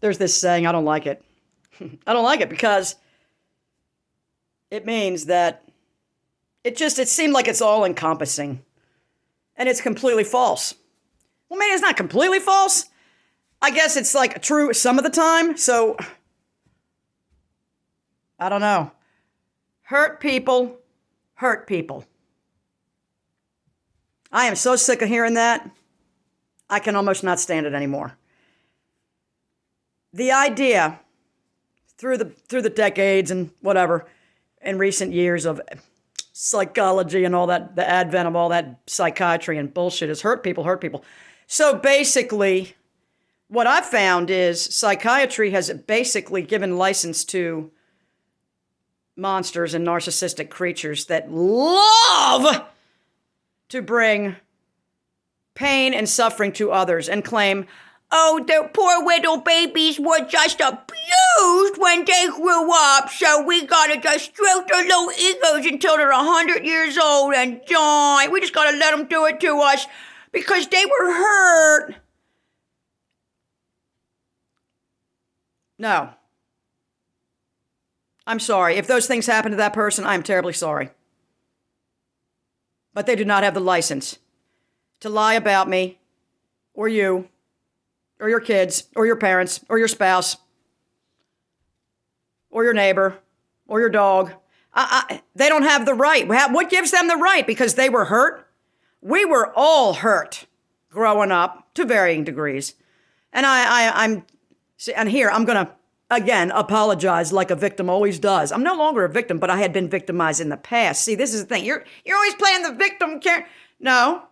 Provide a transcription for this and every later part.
there's this saying, I don't like it. I don't like it because it means that it seemed like it's all encompassing. And it's completely false. Well, maybe it's not completely false. I guess it's like true some of the time. So, I don't know. Hurt people hurt people. I am so sick of hearing that. I can almost not stand it anymore. The idea through the decades and whatever in recent years of psychology and all that, the advent of all that psychiatry and bullshit is hurt people hurt people. So basically, what I've found is psychiatry has basically given license to monsters and narcissistic creatures that love to bring pain and suffering to others and claim, oh, the poor little babies were just abused when they grew up, so we gotta just stroke their little egos until they're 100 years old and die. We just gotta let them do it to us because they were hurt. No. I'm sorry. If those things happen to that person, I'm terribly sorry. But they do not have the license to lie about me or you or your kids or your parents or your spouse or your neighbor or your dog. They don't have the right. What gives them the right? Because they were hurt? We were all hurt growing up to varying degrees. And I'm going to, again, apologize like a victim always does. I'm no longer a victim, but I had been victimized in the past. See, this is the thing. You're always playing the victim. No,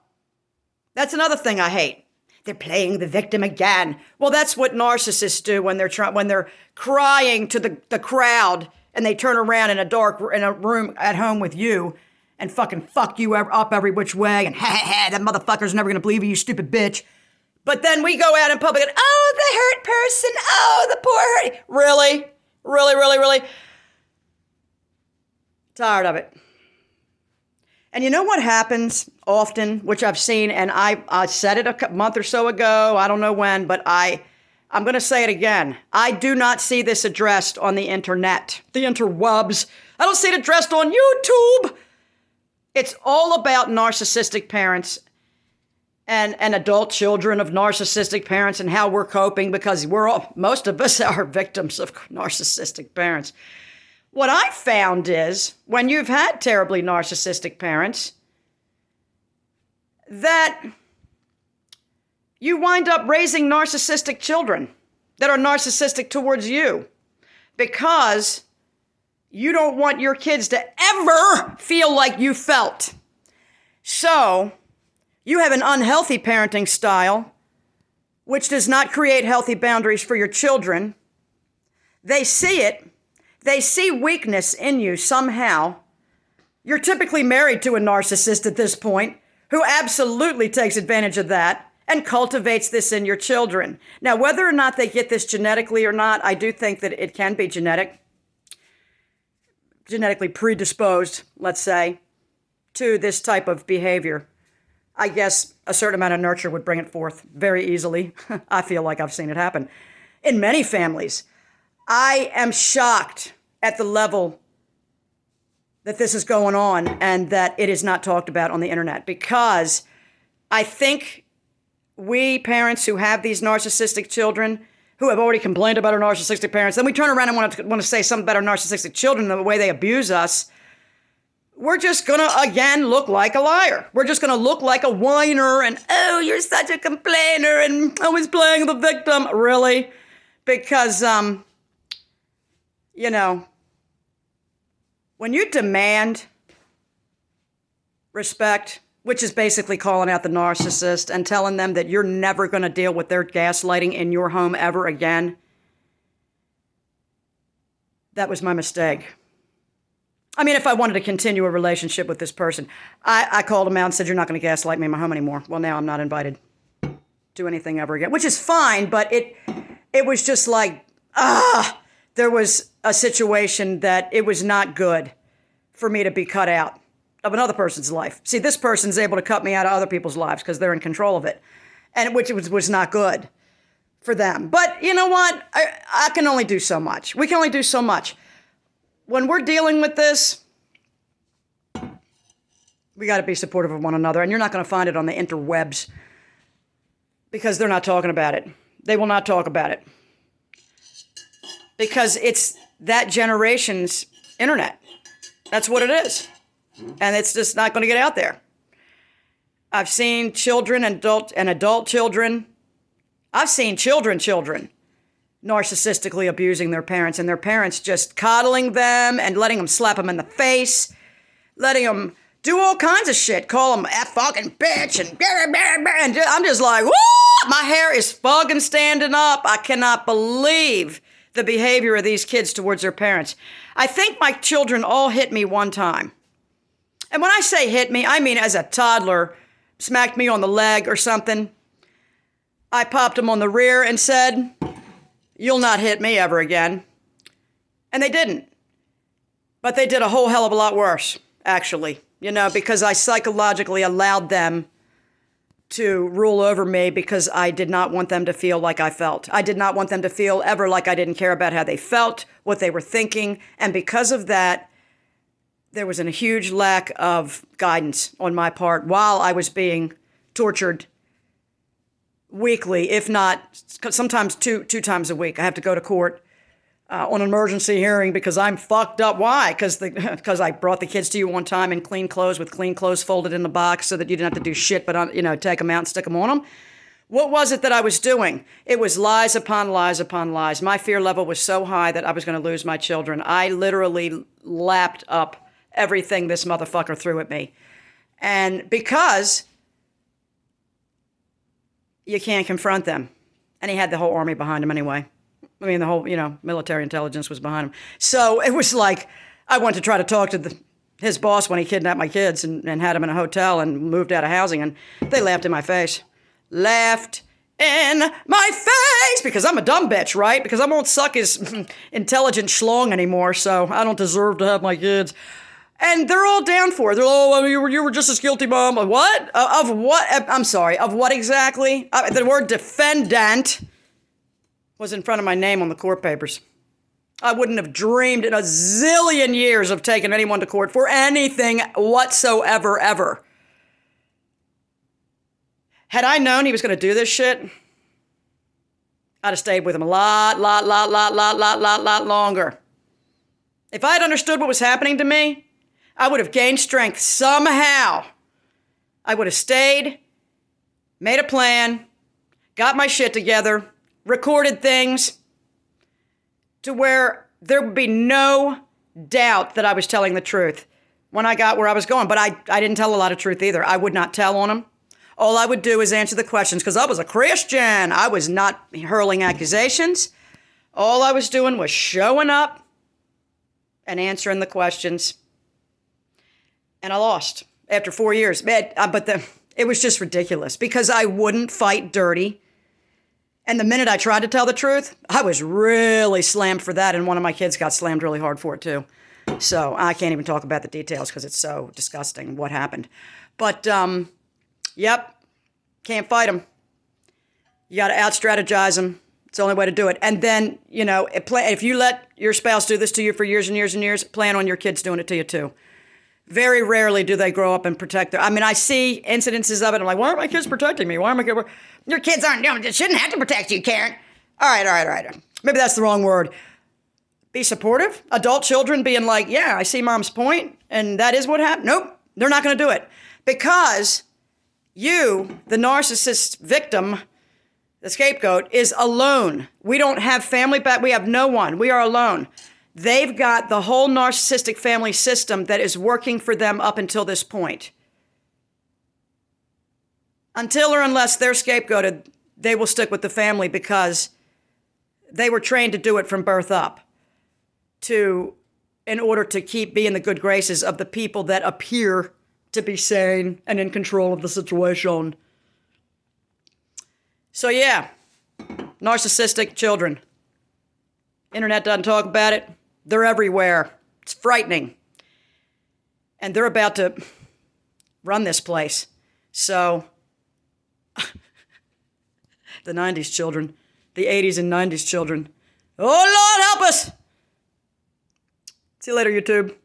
that's another thing I hate. They're playing the victim again. Well, that's what narcissists do when they're crying to the crowd and they turn around in a room at home with you and fucking fuck you up every which way and that motherfucker's never gonna believe you stupid bitch. But then we go out in public and, oh, the hurt person, oh, the poor hurt. Really? Really, really, really? Tired of it. And you know what happens often, which I've seen, and I said it a month or so ago, I don't know when, but I'm going to say it again. I do not see this addressed on the internet, the interwebs. I don't see it addressed on YouTube. It's all about narcissistic parents and adult children of narcissistic parents and how we're coping because most of us are victims of narcissistic parents. What I found is when you've had terribly narcissistic parents, that you wind up raising narcissistic children that are narcissistic towards you because you don't want your kids to ever feel like you felt. So you have an unhealthy parenting style, which does not create healthy boundaries for your children. They see it. They see weakness in you somehow. You're typically married to a narcissist at this point who absolutely takes advantage of that and cultivates this in your children. Now, whether or not they get this genetically or not, I do think that it can be genetically predisposed, let's say, to this type of behavior. I guess a certain amount of nurture would bring it forth very easily. I feel like I've seen it happen in many families. I am shocked at the level that this is going on and that it is not talked about on the internet because I think we parents who have these narcissistic children who have already complained about our narcissistic parents, then we turn around and want to say something about our narcissistic children and the way they abuse us. We're just going to, again, look like a liar. We're just going to look like a whiner and, oh, you're such a complainer and always playing the victim. Really? Because, when you demand respect, which is basically calling out the narcissist and telling them that you're never going to deal with their gaslighting in your home ever again, that was my mistake. I mean, if I wanted to continue a relationship with this person, I called him out and said, you're not going to gaslight me in my home anymore. Well, now I'm not invited to anything ever again, which is fine, but it was just like, there was a situation that it was not good for me to be cut out of another person's life. See, this person's able to cut me out of other people's lives because they're in control of it, and which was not good. for them. But you know what? I can only do so much. We can only do so much. When we're dealing with this, we got to be supportive of one another. And you're not going to find it on the interwebs because they're not talking about it. They will not talk about it because it's that generation's internet. That's what it is. And it's just not going to get out there. I've seen children and adult children. I've seen children narcissistically abusing their parents, and their parents just coddling them and letting them slap them in the face, letting them do all kinds of shit, call them a fucking bitch, and I'm just like, woo! My hair is fucking standing up. I cannot believe the behavior of these kids towards their parents. I think my children all hit me one time. And when I say hit me, I mean as a toddler, smacked me on the leg or something. I popped them on the rear and said, "You'll not hit me ever again." And they didn't. But they did a whole hell of a lot worse, actually, because I psychologically allowed them to rule over me because I did not want them to feel like I felt. I did not want them to feel ever like I didn't care about how they felt, what they were thinking. And because of that, there was a huge lack of guidance on my part while I was being tortured weekly, if not sometimes two times a week. I have to go to court on an emergency hearing because I'm fucked up. Why? Because I brought the kids to you one time in clean clothes with clean clothes folded in the box so that you didn't have to do shit but take them out and stick them on them. What was it that I was doing? It was lies upon lies upon lies. My fear level was so high that I was going to lose my children. I literally lapped up everything this motherfucker threw at me. And because you can't confront them. And he had the whole army behind him anyway. I mean, the whole, military intelligence was behind him. So it was like, I went to try to talk to his boss when he kidnapped my kids and had them in a hotel and moved out of housing. And they laughed in my face. Laughed in my face because I'm a dumb bitch, right? Because I won't suck his intelligent schlong anymore. So I don't deserve to have my kids. And they're all down for it. They're all, you were just as guilty, Mom. What? Of what? I'm sorry. Of what exactly? The word defendant was in front of my name on the court papers. I wouldn't have dreamed in a zillion years of taking anyone to court for anything whatsoever, ever. Had I known he was going to do this shit, I'd have stayed with him a lot longer. If I had understood what was happening to me, I would have gained strength somehow. I would have stayed, made a plan, got my shit together, recorded things to where there would be no doubt that I was telling the truth when I got where I was going. But I didn't tell a lot of truth either. I would not tell on them. All I would do is answer the questions because I was a Christian. I was not hurling accusations. All I was doing was showing up and answering the questions. And I lost after 4 years. It was just ridiculous because I wouldn't fight dirty. And the minute I tried to tell the truth, I was really slammed for that. And one of my kids got slammed really hard for it too. So I can't even talk about the details because it's so disgusting what happened. But, yep, can't fight them. You got to out-strategize them. It's the only way to do it. And then, if you let your spouse do this to you for years and years and years, plan on your kids doing it to you too. Very rarely do they grow up and protect their... I mean, I see incidences of it. I'm like, why aren't my kids protecting me? Why am I... Your kids shouldn't have to protect you, Karen. All right. Maybe that's the wrong word. Be supportive. Adult children being like, yeah, I see Mom's point, and that is what happened. Nope, they're not going to do it. Because you, the narcissist victim, the scapegoat, is alone. We don't have family back. We have no one. We are alone. They've got the whole narcissistic family system that is working for them up until this point. Until or unless they're scapegoated, they will stick with the family because they were trained to do it from birth up in order to keep being the good graces of the people that appear to be sane and in control of the situation. So yeah, narcissistic children. Internet doesn't talk about it. They're everywhere. It's frightening. And they're about to run this place. So, the 90s children, the 80s and 90s children. Oh, Lord, help us. See you later, YouTube.